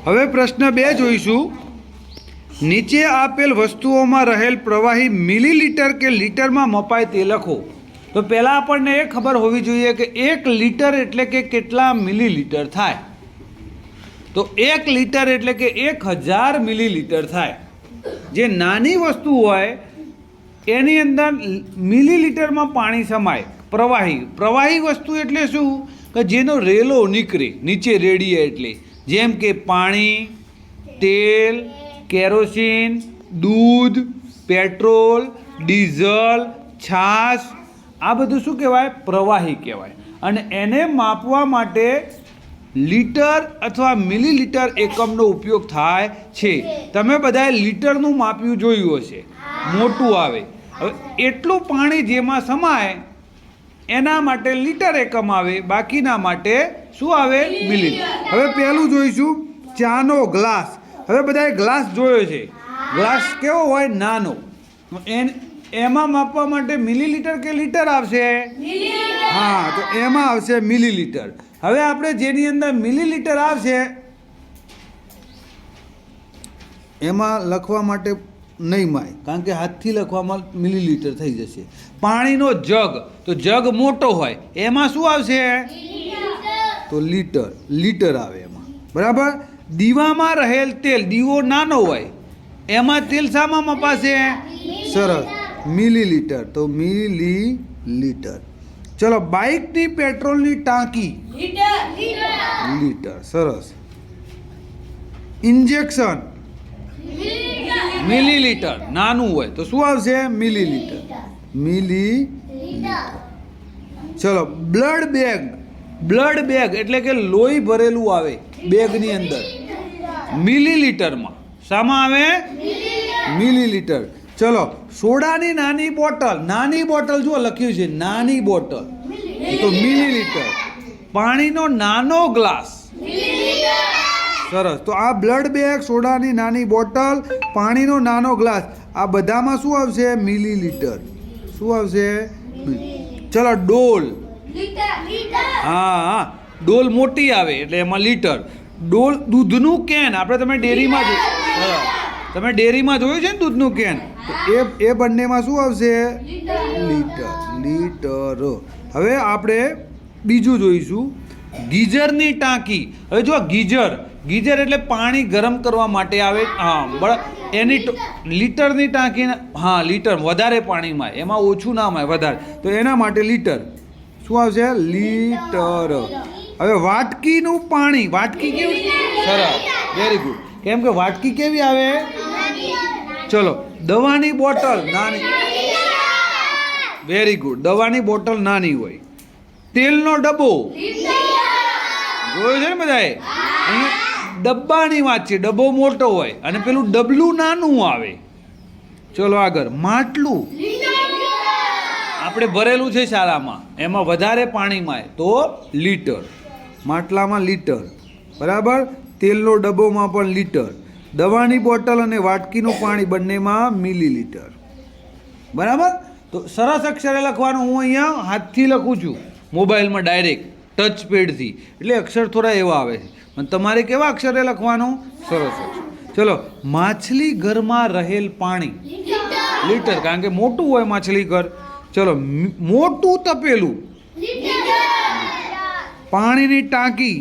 હવે પ્રશ્ન 2 જોઈશું. નીચે આપેલ વસ્તુઓમાં રહેલ પ્રવાહી મિલીલીટર કે લીટરમાં મપાય તે લખો. તો પહેલાં આપણને એ ખબર હોવી જોઈએ કે 1 લીટર એટલે કે કેટલા મિલીલીટર થાય. તો 1 લીટર એટલે કે 1000 મિલીલીટર થાય. જે નાની વસ્તુ હોય એની અંદર મિલીલીટરમાં પાણી સમાય. પ્રવાહી વસ્તુ એટલે શું કે જેનો રેલો નીકળે નીચે રેડીએ, એટલે જેમ કે પાણી, તેલ, કેરોસીન, દૂધ, પેટ્રોલ, ડીઝલ, છાશ, આ બધું શું કહેવાય? પ્રવાહી કહેવાય. અને એને માપવા માટે લીટર અથવા મિલીલીટર એકમનો ઉપયોગ થાય છે. તમે બધાએ લીટરનું માપ્યું જોયું હશે, મોટું આવે. હવે એટલું પાણી જેમાં સમાય એના માટે લીટર એકમ આવે, બાકીના માટે શું આવે? મિલીલીટર. હવે પહેલું જોઈશું ચાનો ગ્લાસ. હવે બધાએ ગ્લાસ જોયો છે. ગ્લાસ કેવો હોય? નાનો. એમાં માપવા માટે મિલીલીટર કે લીટર આવશે? હા, તો એમાં આવશે મિલીલીટર. હવે આપણે જેની અંદર મિલીલીટર આવશે એમાં લખવા માટે નહીં માય, કારણ કે હાથથી લખવામાં મિલીલીટર થઈ જશે. પાણીનો જગ, તો જગ મોટો હોય એમાં શું આવશે? તો લીટર આવે એમાં. બરાબર. દીવામાં રહેલ તેલ, દીવો નાનો હોય એમાં તેલ શામાં મપાશે? સરસ, મિલીલીટર. તો મિલીલીટર. ચલો, બાઇકની પેટ્રોલની ટાંકી, લીટર. સરસ. Injection, millilitre. નાનું હોય તો શું આવશે? મિલીલીટર. ચલો, બ્લડ બેગ એટલે કે લોહી ભરેલું આવે બેગની અંદર, મિલીલીટરમાં. શામાં આવે? મિલીલીટર. ચલો, સોડાની નાની બોટલ જુઓ લખ્યું છે નાની બોટલ, તો મિલીલીટર. પાણીનો નાનો ગ્લાસ, સરસ. તો આ બ્લડ બેગ, સોડાની નાની બોટલ, પાણીનો નાનો ગ્લાસ, આ બધામાં શું આવશે? મિલીલીટર. શું આવશે? ચલો, ડોલ. હા, ડોલ મોટી આવે એટલે એમાં લીટર. ડોલ, દૂધનું કેન, આપણે તમે ડેરીમાં જોયું છે ને દૂધનું કેન, તો એ બંનેમાં શું આવશે? લીટર. હવે આપણે બીજું જોઈશું ગીઝરની ટાંકી. હવે જો ગીઝર એટલે પાણી ગરમ કરવા માટે આવે. હા, બરાબર. એની લીટરની ટાંકી. હા, લીટર. વધારે પાણીમાં, એમાં ઓછું ના હોય, વધારે. તો એના માટે લીટર. શું આવશે? લીટર. હવે વાટકીનું પાણી, વાટકી કેવી? સરસ, વેરી ગુડ. કેમ કે વાટકી કેવી આવે? ચલો, દવાની બોટલ નાની, વેરી ગુડ. દવાની બોટલ નાની હોય. તેલનો ડબ્બો જોયો છે ને બધાએ? અહીંયા ડબ્બાની વાત છે. ડબ્બો મોટો હોય અને પેલું ડબલું નાનું આવે. ચલો આગળ. માટલું આપણે ભરેલું છે શાળામાં, એમાં વધારે પાણીમાં તો લીટર. માટલામાં લીટર. બરાબર. તેલનો ડબ્બોમાં પણ લીટર. દવાની બોટલ અને વાટકીનું પાણી બંનેમાં મિલીલીટર. બરાબર. તો સરસ અક્ષરે લખવાનું. હું અહીંયા હાથથી લખું છું, મોબાઈલમાં ડાયરેક્ટ ટચ પેડથી, એટલે અક્ષર થોડા એવા આવે છે. અને તમારે કેવા અક્ષરે લખવાનું? સરસ અક્ષર. ચલો, માછલી ઘરમાં રહેલ પાણી, લીટર, કારણ કે મોટું હોય માછલી ઘર. ચલો, મોટું તપેલું, પાણીની ટાંકી,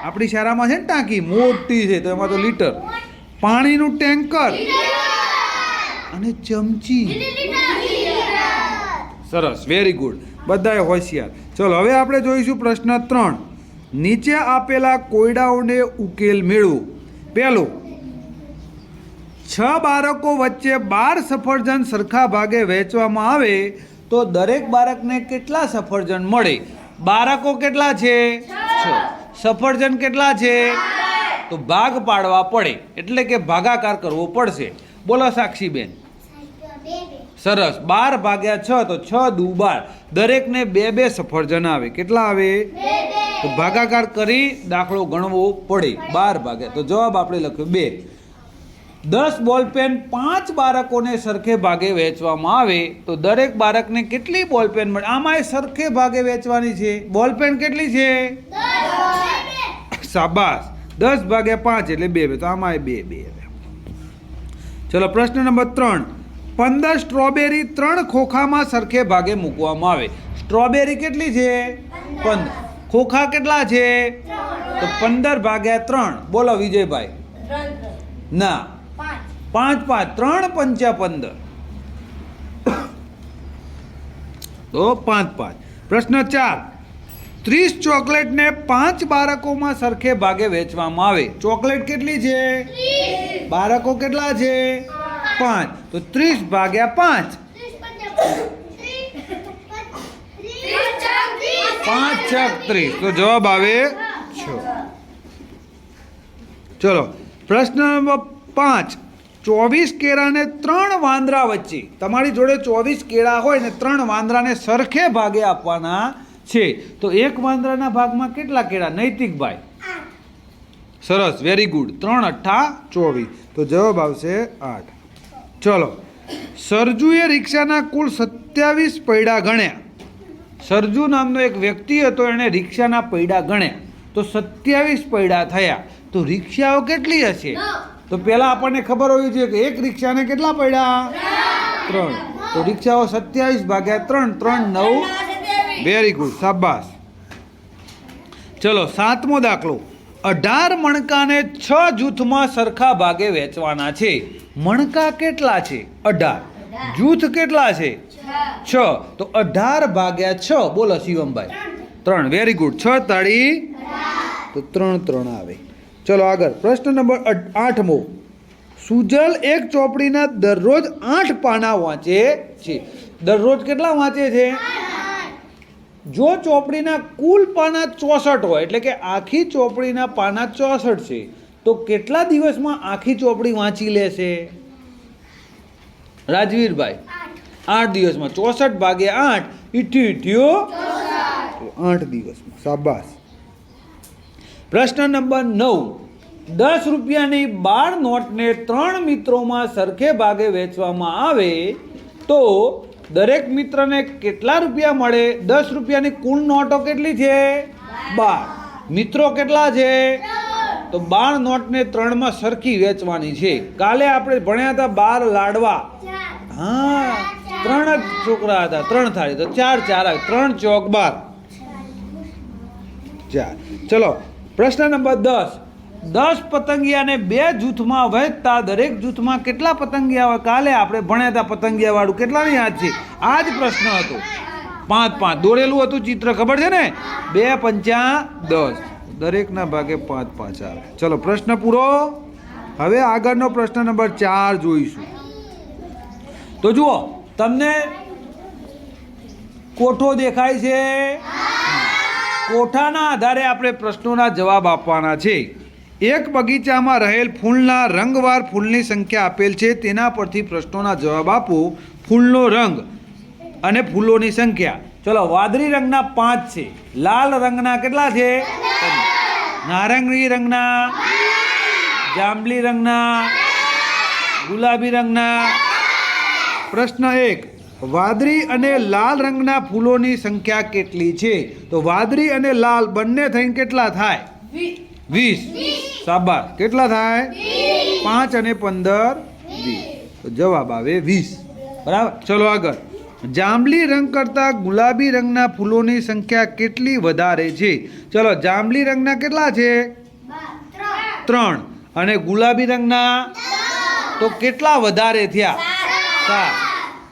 આપણી શાળામાં છે ને ટાંકી મોટી છે તો એમાં તો લીટર. પાણીનું ટેન્કર અને ચમચી. સરસ, વેરી ગુડ. બધાએ હોશિયાર. ચલો, હવે આપણે જોઈશું પ્રશ્ન 3. નીચે આપેલા કોયડાઓને ઉકેલ મેળવો. પહેલો, 6 બાળકો વચ્ચે 12 સફરજન સરખા ભાગે વહેંચવામાં આવે તો દરેક બાળકને કેટલા સફરજન મળે? બાળકો કેટલા છે? 6. સફરજન કેટલા છે? તો ભાગ પાડવા પડે, એટલે કે ભાગાકાર કરવો પડશે. બોલો સાક્ષીબેન. સરસ. 12 ભાગ્યા 6 તો 6 દુ 12. દરેકને 2 સફરજન આવે. કેટલા આવે? તો ભાગાકાર કરી દાખલો ગણવો પડે. 12 ભાગ્યા, તો જવાબ આપણે લખ્યો 2. 10 બોલપેન 5 બાળકોને સરખે ભાગે વહેંચવામાં આવે તો દરેક બાળકને કેટલી બોલપેન મળે? આમાં સરખે ભાગે વહેંચવાની છે. બોલપેન કેટલી છે? શાબાશ. 10 ભાગ્યા 5 એટલે 2 તો આમાં 2 ચલો પ્રશ્ન નંબર 3 15 સ્ટ્રોબેરી 3 ખોખામાં સરખે ભાગે મૂકવામાં આવે. સ્ટ્રોબેરી કેટલી છે? 15. ખોખા કેટલા છે? તો 15 ભાગ્યા 3. બોલો વિજયભાઈ. ના, 5 5 3 5 15 તો 5 5. પ્રશ્ન 4 30 ચોકલેટને 5 બાળકોમાં સરખે ભાગે વેચવામાં આવે. ચોકલેટ કેટલી છે? 30. બાળકો કેટલા છે? 5. તો 30 ભાગ્યા 5. 5 6 30. તો જવાબ આવે 6. ચલો પ્રશ્ન નંબર 5 24 કેળાને 3 વાંદરા વચ્ચે, તમારી જોડે 24 કેળા હોય ને 3 વાંદરાને સરખે ભાગે આપવાના છે, તો એક વાંદરાના ભાગમાં કેટલા કેળા? નૈતિકભાઈ સરસ, વેરી ગુડ. 3 8 24. તો જવાબ આવશે 8. ચલો સરજુએ રિક્ષાના કુલ 27 પૈડા ગણ્યા. સરજુ નામનો એક વ્યક્તિ હતો, એણે રિક્ષાના પૈડા ગણ્યા તો 27 પૈડા થયા. તો રિક્ષાઓ કેટલી હશે? તો પહેલાં આપણને ખબર હોવી જોઈએ કે એક રિક્ષાને કેટલા પૈડા? 3. તો રિક્ષાઓ 27 ભાગ્યા 3 3 9. વેરી ગુડ, શાબાશ. ચલો 7મો દાખલો. 18 મણકાને 6 જૂથમાં સરખા ભાગે વેચવાના છે. મણકા કેટલા છે? 18. જૂથ કેટલા છે? 6. તો 18 ભાગ્યા 6. બોલો શિવમભાઈ. 3. Very good. 6 તાળી તો 3 3 આવે. ચલો આગળ પ્રશ્ન નંબર 8મો. સુજલ એક ચોપડીના દરરોજ 8 પાના વાંચે છે. દરરોજ કેટલા વાંચે છે? જો ચોપડીના કુલ પાના 64 હોય, એટલે કે આખી ચોપડીના પાના 64 છે, તો કેટલા દિવસમાં આખી ચોપડી વાંચી લેશે? રાજવીરભાઈ 8 દિવસમાં. 64 ભાગ્યા 8 8 દિવસમાં. શાબાશ. પ્રશ્ન નંબર 9. 10 રૂપિયાની 12 નોટને 3 મિત્રોમાં સરખે ભાગે વેચવામાં આવે તો દરેક મિત્રને કેટલા રૂપિયા મળે? 10 રૂપિયાની કુલ નોટો કેટલી છે? 12. મિત્રો કેટલા છે? તો 12 નોટને 3માં સરખી વેચવાની છે. કાલે આપણે ભણ્યા હતા 12 લાડવા. હા, 3 જ છોકરા હતા, 3 થાળી, તો 4 4 3 ચોક 12 4. ચલો પ્રશ્ન નંબર 10. 10 પતંગિયાને 2 જૂથમાં વહેંચતા દરેક જૂથમાં કેટલા પતંગિયા હોય? કાલે આપણે ભણ્યા હતા પતંગિયા વાળું. કેટલાની યાદ છે? આ જ પ્રશ્ન હતો. 5 5 દોરેલું હતું ચિત્ર, ખબર છે ને? 2 5 10. દરેકના ભાગે 5 5 આવે. ચલો પ્રશ્ન પૂરો. હવે આગળનો પ્રશ્ન નંબર 4 જોઈશું. તો જુઓ, તમને કોઠો દેખાય છે? કોઠાના આધારે આપણે પ્રશ્નોના જવાબ આપવાના છે. એક બગીચામાં રહેલ ફૂલના રંગવાર ફૂલની સંખ્યા આપેલ છે, તેના પરથી પ્રશ્નોના જવાબ આપો. ફૂલનો રંગ અને ફૂલોની સંખ્યા. ચલો વાદળી રંગના 5 છે. લાલ રંગના કેટલા છે? નારંગી રંગના, જાંબલી રંગના, ગુલાબી રંગના. પ્રશ્ન 1. વાદળી અને લાલ રંગના ફૂલોની સંખ્યા કેટલી છે? તો વાદળી અને લાલ બંને થઈને કેટલા થાય? 20. શાબાશ. કેટલા થાય? 5 અને 15 20. તો જવાબ આવે 20. બરાબર. ચલો આગળ. જાંબલી રંગ કરતાં ગુલાબી રંગના ફૂલોની સંખ્યા કેટલી વધારે છે? ચલો જાંબલી રંગના કેટલા છે? 3. અને ગુલાબી રંગના તો કેટલા વધારે થયા? 7.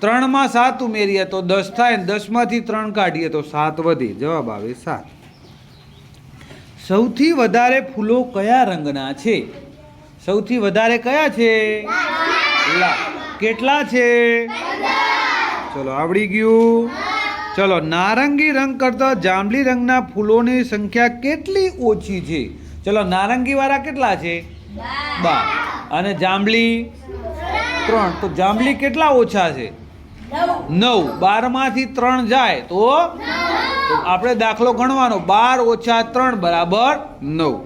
3માં 7 ઉમેરીએ તો 10 થાય, 10માંથી 3 કાઢીએ તો 7 વધે. જવાબ આવે 7. સૌથી વધારે ફૂલો કયા રંગના છે? સૌથી વધારે કયા છે? લાલ. કેટલા છે? ચલો આવડી ગયું. ચલો નારંગી રંગ કરતાં જાંબલી રંગના ફૂલોની સંખ્યા કેટલી ઓછી છે? ચલો નારંગી વાળા કેટલા છે? 12. અને જાંબલી 3. તો જાંબલી કેટલા ઓછા છે? 9. 12માંથી 3 જાય તો આપણે દાખલો ગણવાનો. 12 - 3 બરાબર 9.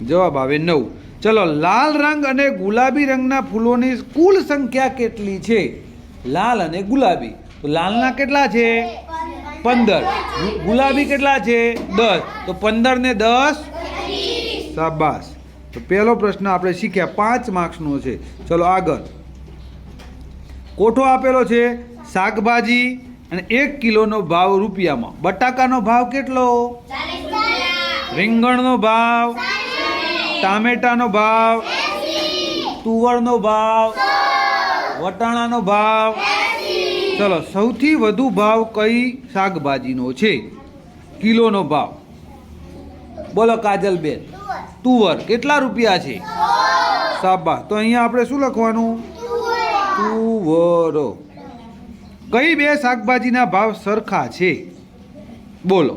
જવાબ આવે 9. ચલો લાલ રંગ અને ગુલાબી રંગના ફૂલોની કુલ સંખ્યા કેટલી છે? લાલ અને ગુલાબી. તો લાલના કેટલા છે? 15. ગુલાબી કેટલા છે? 10. તો 15 ને 10 શાબાશ. તો પહેલો પ્રશ્ન આપણે શીખ્યા 5 માર્ક્સનો છે. ચલો આગળ. કોઠો આપેલો છે શાકભાજી અને 1 કિલોનો ભાવ રૂપિયામાં. બટાકાનો ભાવ કેટલો? રીંગણનો ભાવ, ટામેટાનો ભાવ, તુવરનો ભાવ, વટાણાનો ભાવ. ચલો સૌથી વધુ ભાવ કઈ શાકભાજીનો છે? કિલોનો ભાવ બોલો કાજલબેન. તુવર. કેટલા રૂપિયા છે? શાબાશ. તો અહીંયા આપણે શું લખવાનું? તુવરો. કઈ બે શાકભાજીના ભાવ સરખા છે? બોલો.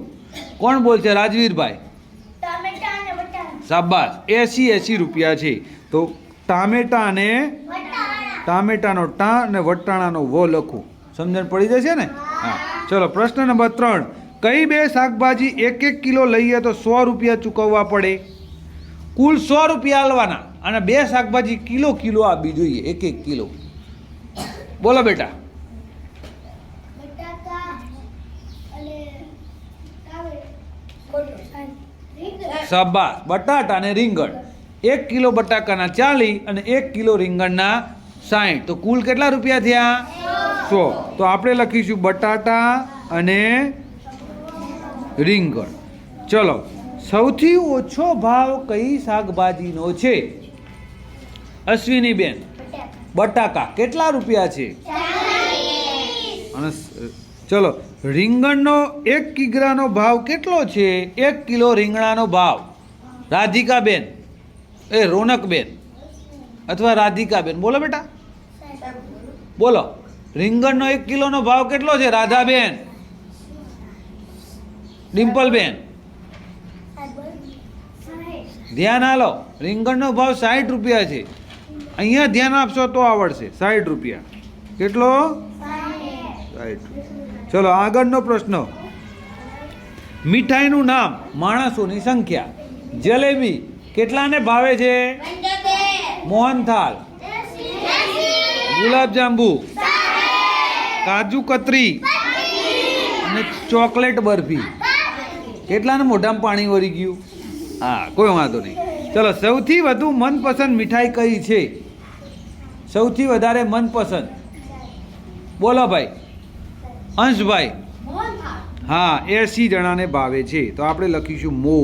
કોણ બોલશે? રાજવીરભાઈ. શાબાશ. 80 રૂપિયા છે. તો ટામેટાનો ટા અને વટાણાનો વ લખું. સમજણ પડી જશે ને? હા. ચલો પ્રશ્ન નંબર 3. કઈ બે શાકભાજી 1 કિલો લઈએ તો 100 રૂપિયા ચૂકવવા પડે? કુલ 100 રૂપિયા આલવાના અને બે શાકભાજી કિલો આપવી જોઈએ. 1 કિલો. બોલો બેટા. શાબાશ. બટાટા અને રીંગણ. 1 કિલો બટાકાના 40 અને 1 કિલો રીંગણના 60. તો કુલ કેટલા રૂપિયા થયા? 100. તો આપણે લખીશું બટાટા અને રીંગણ. ચલો સૌથી ઓછો ભાવ કઈ શાકભાજીનો છે? અશ્વિની બેન. બટાકા. કેટલા રૂપિયા છે? અને ચલો રીંગણનો 1 કિગ્રાનો ભાવ કેટલો છે? 1 કિલો રીંગણાનો ભાવ. રાધિકા બેન. રોનક બેન અથવા રાધિકા બેન. બોલો બેટા. બોલો. રીંગણનો 1 કિલોનો ભાવ કેટલો છે? રાધાબેન. ડિમ્પલબેન. ધ્યાન આલો. રીંગણનો ભાવ 60 રૂપિયા છે. અહીંયા ધ્યાન આપશો તો આવડશે. 60 રૂપિયા. કેટલો? 60. ચલો આગળનો પ્રશ્ન. મીઠાઈનું નામ, માણસોની સંખ્યા. જલેબી કેટલાને ભાવે છે? મોહનથાળ, ગુલાબજાંબુ, કાજુ કતરી અને ચોકલેટ બરફી. કેટલાને મોઢામાં પાણી વળી ગયું? હા, કોઈ વાંધો નહીં. ચલો સૌથી વધુ મનપસંદ મીઠાઈ કઈ છે? સૌથી વધારે મનપસંદ બોલો ભાઈ. અંશભાઈ. હા, 80 જણાને ભાવે છે. તો આપણે લખીશું મો.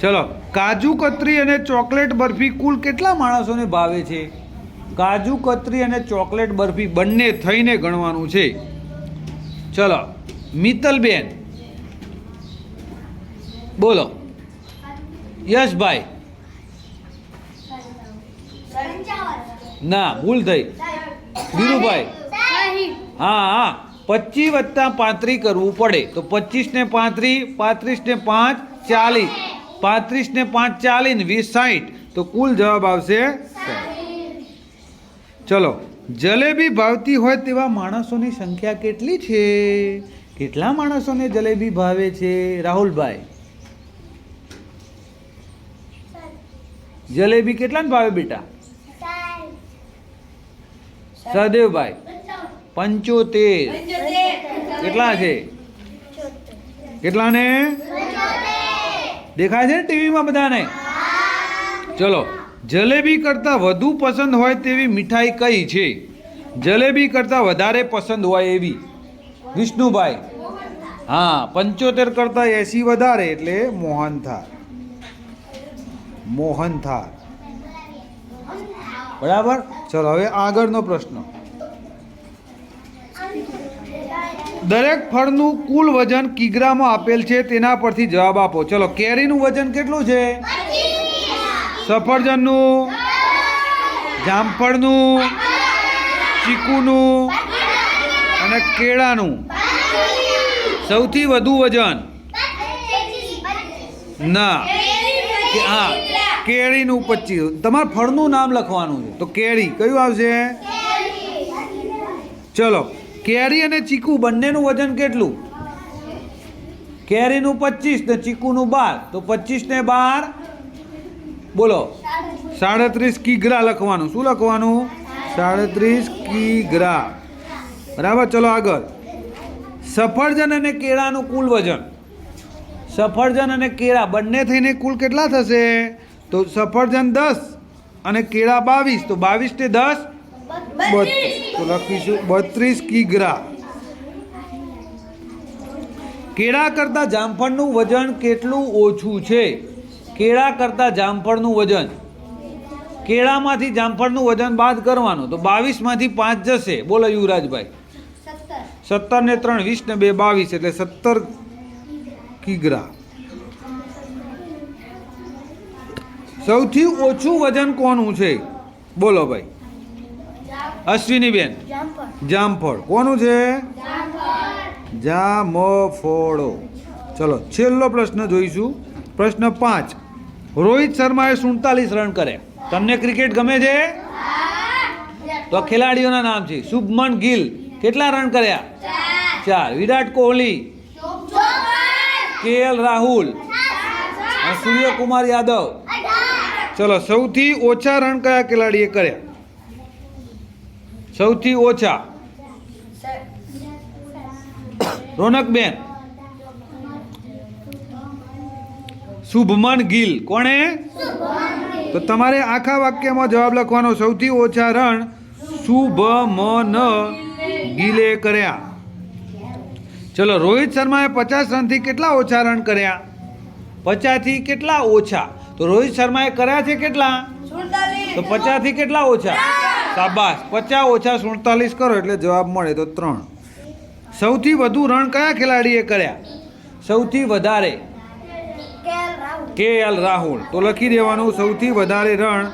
ચલો કાજુ કતરી અને ચોકલેટ બરફી કુલ કેટલા માણસોને ભાવે છે? કાજુ કતરી અને ચોકલેટ બરફી બંને થઈને ગણવાનું છે. ચલો મિત્તલબેન. બોલો. યશભાઈ. ના, ભૂલ થઈ. ધીરુભાઈ. હા 25 + 35 કરવું પડે. તો 25 ને 35, 35 ને 5 40, 35 ને 5 40 ને 20 60. તો કુલ જવાબ આવશે 60. ચલો જલેબી ભાવતી હોય તેવા માણસોની સંખ્યા કેટલી છે? કેટલા માણસોને જલેબી ભાવે છે? રાહુલભાઈ. જલેબી કેટલાને ભાવે બેટા? સહદેવભાઈ. 75. કેટલા છે? કેટલાને દેખાય છે ને ટીવીમાં બધાને? ચલો જલેબી કરતાં વધુ પસંદ હોય તેવી મીઠાઈ કઈ છે? જલેબી કરતાં વધારે પસંદ હોય એવી. વિષ્ણુભાઈ. હા, 75 કરતાં 80 વધારે એટલે મોહનથાળ. મોહનથાળ. બરાબર. ચલો હવે આગળનો પ્રશ્ન. દરેક ફળનું કુલ વજન કિગ્રામાં આપેલ છે, તેના પરથી જવાબ આપો. ચલો કેરીનું વજન કેટલું છે? સફરજનનું, જામફળનું, ચીકુનું અને કેળાનું સૌથી વધુ વજન? ના. હા, કેરીનું 25. તમારે ફળનું નામ લખવાનું છે. તો કેરી કયું આવશે? ચલો કેરી અને ચીકુ બંનેનું વજન કેટલું? કેરીનું 25 ને ચીકુનું 12. તો 25 ને 12 બોલો 37 કિગ્રા લખવાનું. શું લખવાનું? 37 કિગ્રા. બરાબર. ચલો આગળ. સફરજન અને કેળાનું કુલ વજન. સફરજન અને કેળા બંને થઈને કુલ કેટલા થશે? તો સફરજન 10 અને કેળા 22, તો 22 ને 10 32, તો લખીશું 32 કિગ્રા. કેળા કરતાં જામફળનું વજન કેટલું ઓછું છે? કેળા કરતાં જામફળનું વજન, કેળામાંથી જામફળનું વજન બાદ કરવાનું, તો 22 માંથી 5 જશે. બોલો યુવરાજભાઈ. 17 ને 3 20 ને 2 22, એટલે 17 કિગ્રા. સૌથી ઓછું વજન કોનું છે? બોલો ભાઈ. અશ્વિની બેન. જામફળ. કોનું છે? જામફળો. ચલો છેલ્લો પ્રશ્ન જોઈશું. પ્રશ્ન 5. રોહિત શર્માએ 47 રન કર્યા. તમને ક્રિકેટ ગમે છે? તો ખેલાડીઓના નામ છે. શુભમન ગિલ કેટલા રન કર્યા? 4. વિરાટ કોહલી, KL રાહુલ અને સૂર્યકુમાર યાદવ. ચલો સૌથી ઓછા રન કયા ખેલાડીએ કર્યા? સૌથી ઓછા રોનકબેન. શુભમન ગિલ. કોણે? તો તમારે આખા વાક્યમાં જવાબ લખવાનો. સૌથી ઓછા રન શુભમન ગિલે કર્યા. ચલો રોહિત શર્માએ 50 રનથી કેટલા ઓછા રન કર્યા? 50 થી કેટલા ઓછા? તો રોહિત શર્માએ કર્યા છે કેટલા? તો 50 થી કેટલા ઓછા? શાબાશ. 50 ઓછા 47 કરો એટલે જવાબ મળે તો 3. સૌથી વધુ રન કયા ખેલાડીએ કર્યા? સૌથી વધારે KL રાહુલ. તો લખી દેવાનું સૌથી વધારે રન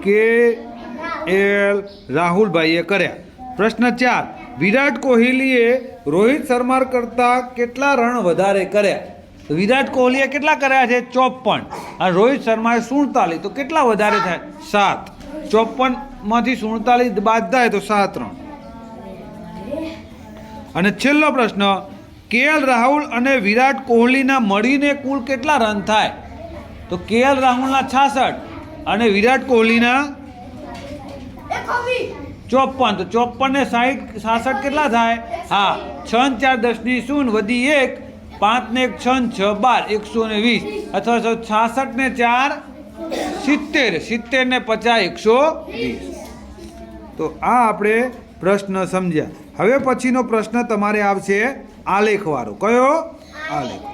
KL રાહુલભાઈએ કર્યા. પ્રશ્ન 4. વિરાટ કોહલીએ રોહિત શર્મા કરતાં કેટલા રન વધારે કર્યા? તો વિરાટ કોહલીએ કેટલા કર્યા છે? 54. અને રોહિત શર્માએ 47. તો કેટલા વધારે થાય? 7. 54 માંથી 47 બાદ થાય તો 7 રન. અને છેલ્લો પ્રશ્ન. KL રાહુલ અને વિરાટ કોહલીના મળીને કુલ કેટલા રન થાય? તો KL રાહુલના 66 અને વિરાટ કોહલીના 54. તો 54 ને 60 66 કેટલા થાય? હા, 6 4 10 ની 0 વધી 1, 5 ને 1 6 6 12 120, અથવા 66 ને 4 70, 70 ને 50 120. તો આ આપણે પ્રશ્ન સમજ્યા. હવે પછીનો પ્રશ્ન તમારે આવશે આલેખવાળો. કયો? આલેખ.